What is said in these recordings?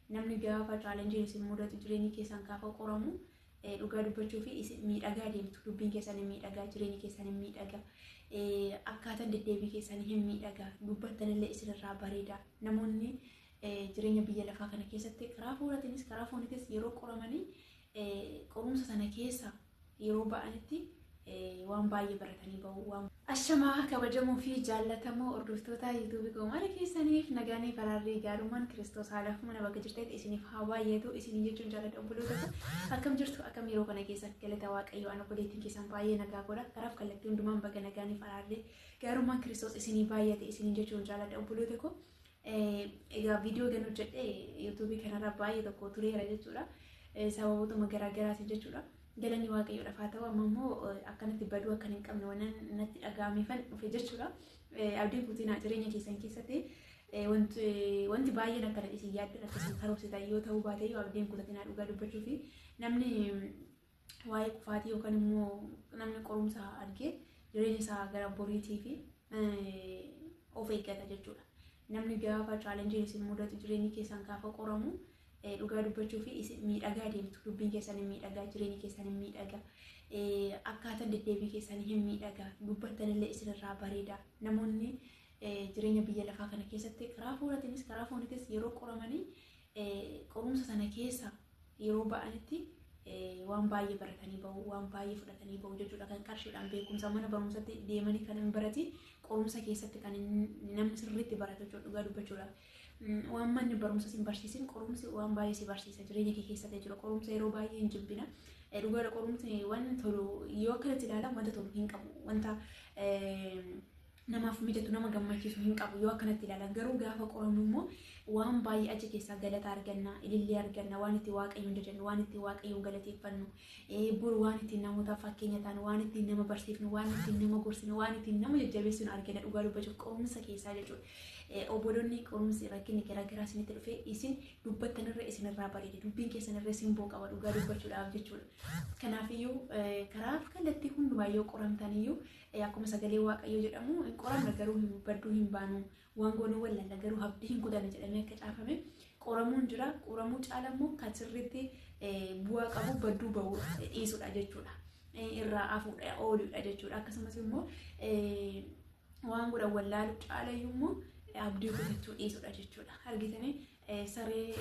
namni gaafa challenge isin mudatu jireenyi keessan gaafa qoramu dhugaa dubbachuu fi miidhagaa deemtu dubbiin keessan miidhagaa jireenyi keessan miidhagaa akkaataan deddeebii keessan hin miidhagaa dubbattanillee isinirraa bareeda namoonni jireenya biyya lafaa kana keessatti karaa fuulatiinis karaa fooniitis yeroo qoramanii qorumsa sana keessa yeroo ba'anitti waan baay'ee baratanii bahu waan ashamaa kabajamoo fi jaallatamoo hordoftoota YouTube koomara keessaniif nagaanii faraarrii gaarummaan Kiristoos haalaaf mana bakka jirtetti isiniif haa baay'eetu isinii jechuun jaalladha obboloota akkam jirtu akkam yeroo kana keessa galata waaqayyo ana obboleettiin keessan baay'ee nagaa godha karaaf kallattii hundumaan baga nagaanii faraarrii gaarummaan Kiristoos isinii baay'eete isinii jechuun jaalladha obboloota ko egaa viidiyoo gan hojjedhe YouTube kanarra baay'ee tokko tureera jechuudha sababootuma garaagaraati jechuudha. Galanii waaqayyo dhafaa ta'u ammoo akkanatti baduu akkan hin qabne waan natti dhaga'ameefan dhufe jechuudha. Abdiin kutinaa jireenya keessan keessatti wanti baay'een akkana isin yaaddan akkasuma karoorsitan yoo ta'uu baate yoo abdiin kutatinaa dhugaa dubbachuu fi namni waa'ee kufaatii yookaan immoo namni qorumsa argee jireenya isaa gara boriitii fi of eeggata jechuudha. Namni gaafa challenge isin mudatu jireenyi keessan gaafa qoramu dhugaa dubbachuu fi miidhagaa deemtu dubbiin keessan miidhagaa jireenyi keessan miidhagaa akkaataan deddeebii keessan hin miidhagaa dubbattanillee isinirraa bareeda namoonni jireenya biyya lafaa kana keessatti karaa fuulatiinis karaa fooniitis yeroo qoramanii qorumsa sana keessa yeroo ba'anitti waan baay'ee baratanii bahu waan baay'ee fudhatanii bahu jechuudha kan qarshiidhaan beekumsa mana barumsaatti deemanii kan hin barati qorumsa keessatti kan namni sirriitti baratu jechuudha dhugaa dubbachuudha. Waan manni barumsa sin barsiisin qorumsi waan baay'ee si barsiisa jireenya kee keessatti jechuudha qorumsa yeroo baay'ee hin jibbina dhugaadha qorumsi waan tolu yoo akkanatti ilaalan wanta tolu hin qabu wanta namaaf mijatu nama gammachiisu hin qabu yoo akkanatti ilaalan garuu gaafa qoramu immoo waan baay'ee achi keessaa galata arganna ilillee arganna waan itti waaqayyoon jajannu waan itti waaqayyoon galateeffannu bor waan itti namootaaf fakkeenya taanu waan itti nama barsiifnu waan itti nama gorsinu waan itti nama jajjabeessinu argina dhugaa dubbachuuf qorumsa keessaa jechuudha. Obboloonni qorumsi rakkinni garaagaraa isinitti dhufe isin dubbattanirra isinirraa bareede dubbiin keessanirra simboo qaba dhugaa dubbachuudhaaf jechuudha. Kanaafiyyuu karaaf kallattii hundumaa yoo qoramtaniyyuu akkuma sagalee waaqayyoo jedhamu hin qoramne garuu hin badduu hin baanu waan goonuu wallalla garuu abdii hin kutanne jedhamee akka caafame qoramuun jira qoramuu caalammoo kan sirriitti bu'aa qabu badduu bahu dhiisudha jechuudha. Irraa afuudha ooluudha jechuudha akkasumas immoo waan godhan wallaalu caalayyuu immoo abdii kutachuu dhiisudha jechuudha. Argitanii saree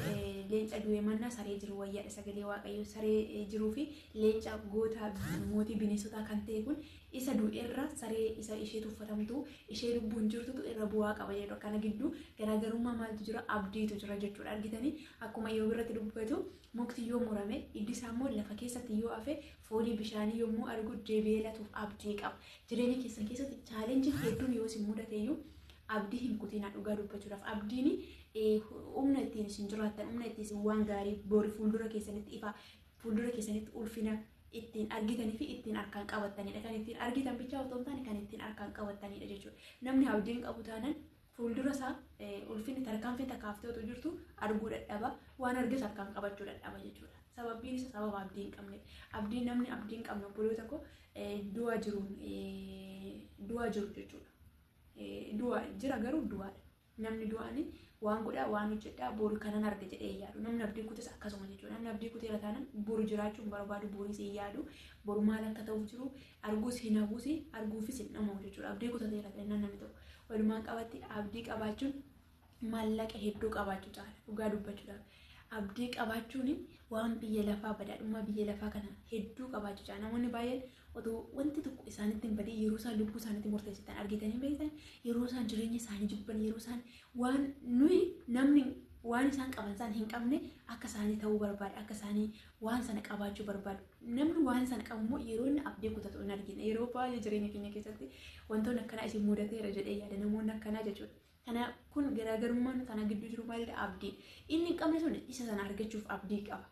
leenca du'e manna saree jiru wayyaadha sagalee waaqayyoo saree jiruu fi leenca goota mootii bineensotaa kan ta'e kun isa du'eerra saree isa ishee tuffatamtu ishee lubbuun jirtutu irra bu'aa qaba jedhu kana gidduu garaagarummaa maaltu jira abdiitu jira jechuudha. Argitanii akkuma yoo irratti dubbatu mukti yoo murame iddi isaa immoo lafa keessatti yoo hafe foolii bishaanii yommuu argu deebi'eelatuuf abdii qaba. Jireenya keessan keessatti chaalenjii hedduun yoo isin mudateeyyuu abdii hin kutinaa dhugaa dubbachuudhaaf abdiin humna ittiin isin jiraattan humna ittiin isin waan gaarii boori fuuldura keessanitti ifa fuuldura keessanitti ulfina ittiin argitanii fi ittiin harkaan qabattanidha kan ittiin argitan bichaa otoo hin taane kan ittiin harkaan qabattanidha jechuudha. Namni abdiin qabu taanaan fuuldura isaa ulfinni tarkaanfii takaaftee otoo jirtu arguu dadhaba waan argis harkaan qabachuu dadhaba jechuudha. Sababbiin isa sababa abdii hin qabne abdiin namni abdii hin qabne obboloota koo du'a jiru jechuudha. Du'a jira garuu du'aadha. Namni du'aani waan godhaa waan hojjedhaa boru kanan arga jedhee yaadu. Namni abdii kutis akkasuma jechuudha. Namni abdii kuteera taanaan boru jiraachuun barbaadu boris hin yaadu. Boru maal akka ta'uuf jiru arguus hin hawwuus arguufis hin dhamahu jechuudha. Abdii kutateera taanaan namni tokko walumaan qabatti abdii qabaachuun maallaqa hedduu qabaachuu caala dhugaa dubbachuudhaaf. Abdii qabaachuun waan biyya lafaa badhaadhummaa biyya lafaa kana hedduu qabaachuu caala. Namoonni baay'een otoo wanti tokko isaanitti hin badin yeroo isaan lubbuu isaaniitti murteessitan argitanii beektan yeroo isaan jireenya isaanii jibban yeroo isaan waan nuyi namni waan isaan qaban isaan hin qabne akka isaanii ta'uu barbaada akka isaanii waan sana qabaachuu barbaadu namni waan sana qabu immoo yeroo inni abdii kutatu hin argina yeroo baay'ee jireenya keenya keessatti wantoonni akkanaa isin mudateera jedhee yaada namoonni akkanaa jechuudha. Kana kun garaagarummaan kana gidduu jiru maalidha abdii inni hin qabne sun isa sana argachuuf abdii qaba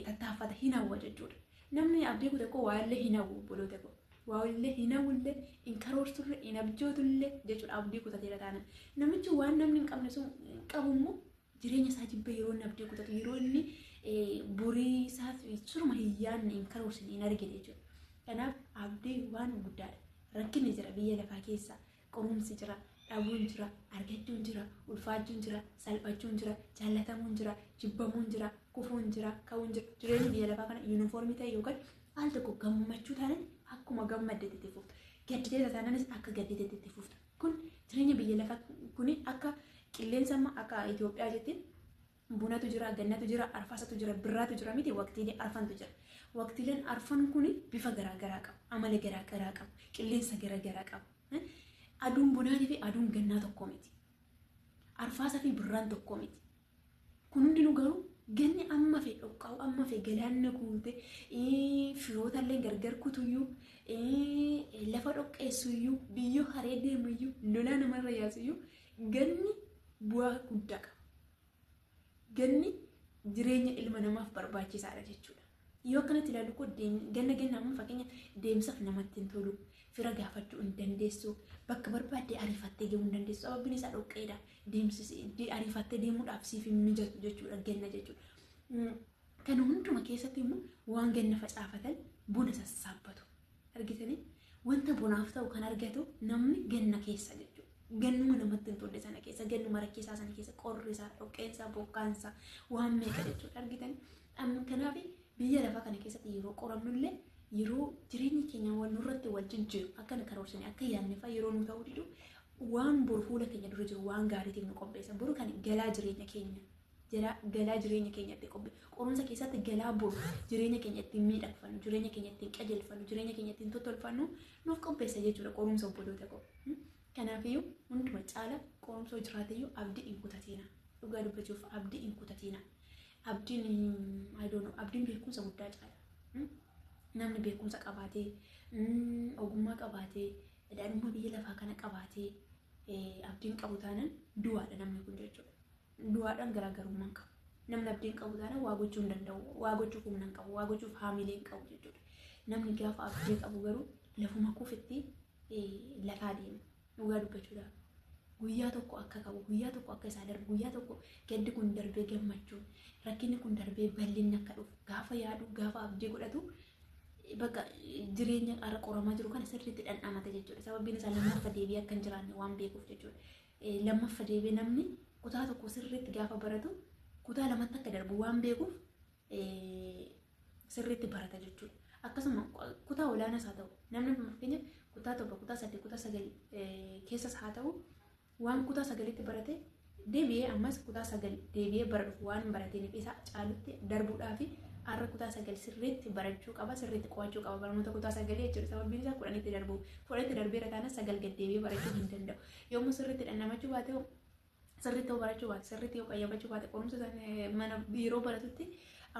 tattaaffata hin hawwa jechuudha. Namni abdii kute koo waallee hin hawwu obboloota koo waallee hin hawwullee hin karoorturre hin abjootullee jechuudha abdii kutateera taanaan namichi waan namni hin qabne sun qabu immoo jireenya isaa jibbee yeroo inni abdii kutatu yeroo inni burii isaa suruma hin yaadne hin karoorsine hin argine jechuudha. Kanaaf abdii waan guddaadha. Rakkinni jira biyya lafaa keessa qorumsi jira dhabuun jira, argachuun jira, ulfaachuun jira, salphachuun jira, jaallatamuun jira, jibbamuun jira, kufuun jira, ka'uun jira. Jireenyi biyya lafaa kana yuunifoormii ta'e yookaan al tokko gammachuu taanaan akkuma gammadde itti fufta. Gadditee taanaanis akka gadditee itti fufta. Kun jireenya biyya lafaa kuni akka qilleensa amma akka Itoophiyaa jettiin bunatu jira, gannatu jira, arfaasatu jira, birraatu jira miti waqtiilee arfantu jira. Waqtiileen arfan kuni bifa garaagaraa qabu, amala garaagaraa qabu, qilleensa garaagaraa qabu. Aduun bunaatii fi aduun gannaa tokko miti. Arfaasaa fi birraan tokko miti. Kun hundinuu garuu ganni amma fee dhoqqaa'u amma fee galaanna guute firoota illee gargar kutuyyuu lafa dhoqqeessuyyuu biyyoo haree deemuyyuu lolaa namarra yaasuyyuu ganni bu'aa guddaa qaba. Ganni jireenya ilma namaaf barbaachisaadha jechuudha. Yoo akkanatti ilaallu kun ganna amma fakkeenya deemsaaf namatti hin tolu. Fira gaafachuu hin dandeessu. Bakka barbaadde ariifattee deemuu hin dandeessu. Sababni isaa dhoqqeedha. Deemsisee ariifattee deemuudhaaf siif hin mijatu jechuudha ganna jechuudha. Kana hunduma keessatti immoo waan ganna facaafatan buna sassaabbatu. Argitanii wanta bunaaf ta'u kan argatu namni ganna keessa jechuudha. Gannuma namatti hin tolle sana keessa, gannuma rakkisaa sana keessa, qorri isaa, dhoqqeensaa, bokkaansaa waan meeqa jechuudha. Argitanii kanaaf biyya lafaa kana keessatti yeroo qoramnullee yeroo jireenyi keenya wal nurratti wal jijjiiru akkana karoorsanii akka yaadneefaa yeroo nu ta'uu didu waan boru fuula keenya dura jiru waan gaariitiif nu qopheessa. Boru kan galaa jireenya keenya galaa jireenya keenya itti qopheessa. Qorumsa keessatti galaa boru jireenya keenya ittiin miidhagfannu, jireenya keenya ittiin qajeelfannu, jireenya keenya ittiin tottolfannu nuuf qopheessa jechuudha qorumsa obboloota koo. Kanaafiyyuu hunduma caala qorumsa jiraateyyuu abdii hin kutatina. Dhugaa dubbachuuf abdii hin kutatina. Abdiin beekumsa guddaa caala. Namni beekumsa qabaatee ogummaa qabaatee daadhummaa biyya lafaa kana qabaatee abdiin qabu taanaan du'aadha namni kun jechuudha. Du'aadhaan garaagarummaa qabu. Namni abdiin qabu taanaan waa gochuu hin danda'u, waa gochuuf humna hin qabu, waa gochuuf haamilee hin qabu jechuudha. Namni gaafa abdii qabu garuu lafuma kufitti lafaa deema. Dhugaa dubbachuudhaaf. Guyyaa tokko akka qabu, guyyaa tokko akka isaa darbu, guyyaa tokko gaddi kun darbee gammachuu, rakkinni kun darbee bal'inni akka dhufu, gaafa yaadu, gaafa abdii godhatu bakka jireenya qara qoramaa jiru kana sirriitti dhandhamata jechuudha. Sababiin isaa lammaffaa deebi'ee akka hin jiraanne waan beekuuf jechuudha. Lammaffaa deebi'ee namni kutaa tokko sirriitti gaafa baratu kutaa lamatti akka darbu waan beekuuf sirriitti barata jechuudha. Akkasuma kutaa olaanaas haa ta'u namni fakkeenyaaf kutaa tokko, kutaa saddeet, kutaa sagal keessas haa ta'u waan kutaa sagalitti barate deebi'ee ammas kutaa sagal deebi'ee baratu waan barateef isa caalutti darbuudhaaf har'a kutaa sagal sirriitti barachuu qaba, sirriitti qo'achuu qaba barnoota kutaa sagalii jechuudha. Sababiin isaa kudhanitti darbu, kudhanitti darbeera taana sagal gad deebi'ee barachuu hin danda'u. Yommuu sirriitti dhandhamachuu baate sirriitti yoo barachuu baate, sirriitti yoo qayyabachuu baate qorumsa mana yeroo baratutti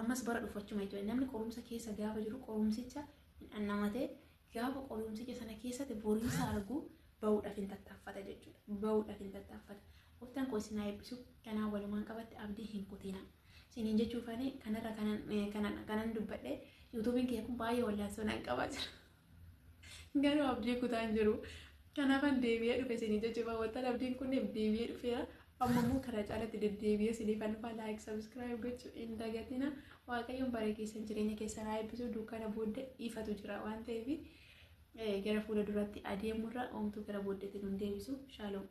ammas bara dhufachuma jechuudha. Namni qorumsa keessa gaafa jiru qorumsicha dhandhamatee gaafa qorumsicha sana keessatti boriinsa argu bahuudhaaf hin tattaaffata jechuudha. Bahuudhaaf hin tattaaffata. Qoftaan koo isin haa eebbisu. Kanaan walumaan qabatte abdii hin kutina. Siniin jechuufani kanarra kanan dubbadhe yuutuubiin kee kun baay'ee wallaansoo nan qabaa jira. Garuu abdii kutaan jiru. Kanaafan deebi'ee dhufe siniin jechuufa wantaan abdiin kun deebi'ee dhufeera. Amma immoo karaa caalatti deddeebi'ee siniifan dhufa laayik sabiskiraayib gochuu hin dagatina. Waaqayyoon bara keessan jireenya keessan haa eebbisu. Dukkana booddee ifatu jira waan ta'eef gara fuula duratti adeemurra oomtuu gara booddeetti nu deebisu. Shaaloom.